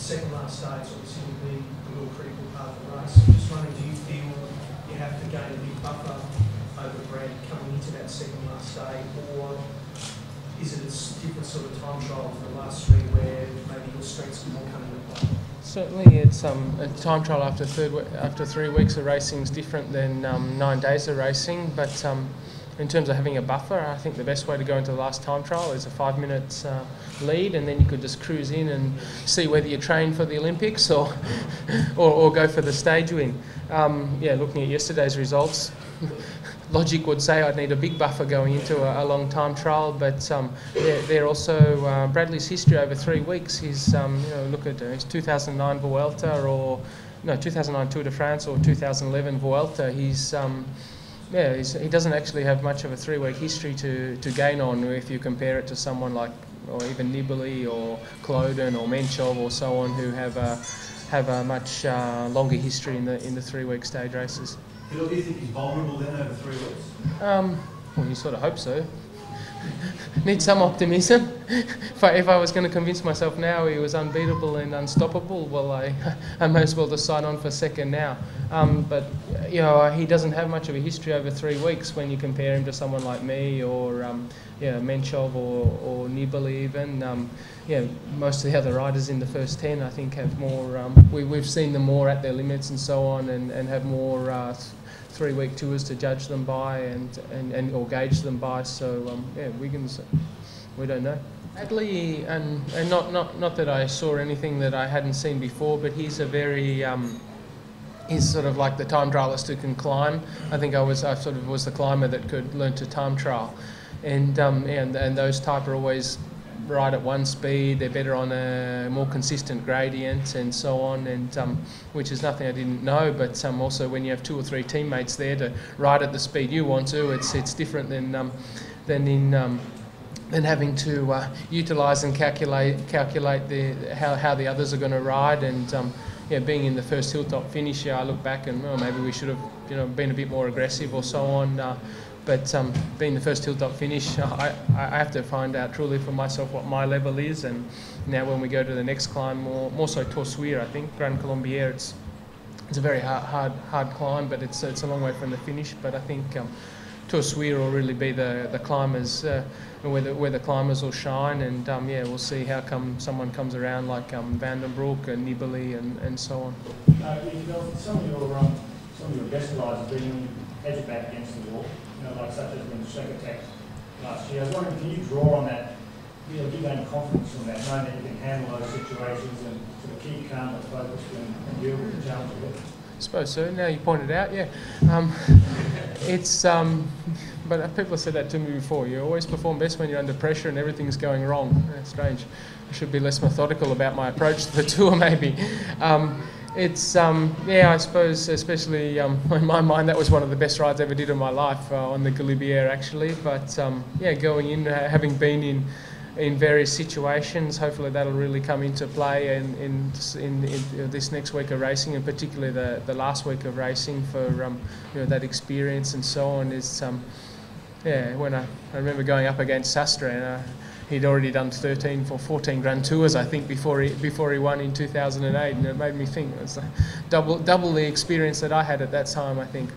second last stage obviously will be a real critical part of the race. I'm just wondering, do you feel you have to gain a big buffer over Brad coming into that second last day, or is it a different sort of time trial for the last three where maybe your strengths are more coming into play? Certainly, it's a time trial after 3 weeks of racing is different than 9 days of racing. But in terms of having a buffer, I think the best way to go into the last time trial is a 5 minutes lead, and then you could just cruise in and see whether you train for the Olympics or or go for the stage win. Yeah, looking at yesterday's results, logic would say I'd need a big buffer going into a long time trial, but they're also Bradley's history over 3 weeks. He's look at his 2009 Vuelta, or no, 2009 Tour de France, or 2011 Vuelta. He doesn't actually have much of a 3-week history to gain on if you compare it to someone like, or even Nibali or Cloden or Menchov or so on, who have a much longer history in the 3-week stage races. Do you think he's vulnerable then over 3 weeks? Well, you sort of hope so. Need some optimism. If I was going to convince myself now he was unbeatable and unstoppable, well, I may as well just sign on for second now. But he doesn't have much of a history over 3 weeks when you compare him to someone like me or Menchov or Nibali even. Most of the other riders in the first 10 I think have more. We've seen them more at their limits and so on, and have more 3-week tours to judge them by and or gauge them by. So Wiggins, we don't know. Bradley, and not that I saw anything that I hadn't seen before, but he's a very he's sort of like the time trialist who can climb. I think I sort of was the climber that could learn to time trial, and those type are always right at one speed. They're better on a more consistent gradient and so on, and which is nothing I didn't know. But also when you have 2 or 3 teammates there to ride at the speed you want to, it's different than having to utilise and calculate how the others are going to ride. And being in the first hilltop finish, I look back and maybe we should have been a bit more aggressive or so on. But being the first hilltop finish, I have to find out truly for myself what my level is. And now when we go to the next climb, more so Torsuire, I think, Gran Colombier, it's a very hard climb, but it's a long way from the finish. But I think Torsuire will really be the climbers, where the climbers will shine. And we'll see how come someone comes around like Van den Broek and Nibali and so on. Some of your best riders have been edge back against the wall, like such as when Sheck attacked last year. I was wondering, can you draw on that, do you gain confidence from that, knowing that you can handle those situations and sort of keep calm and focused and deal with the challenge of it? I suppose so. Now you pointed out, yeah. But people have said that to me before. You always perform best when you're under pressure and everything's going wrong. That's strange. I should be less methodical about my approach to the tour, maybe. I suppose, especially in my mind, that was one of the best rides I ever did in my life on the Galibier, actually. But going in, having been in various situations, hopefully that'll really come into play in this next week of racing, and particularly the last week of racing for that experience and so on. Is when I remember going up against Sastre, and he'd already done 13 or 14 Grand Tours, I think, before he won in 2008, and it made me think it was double the experience that I had at that time, I think.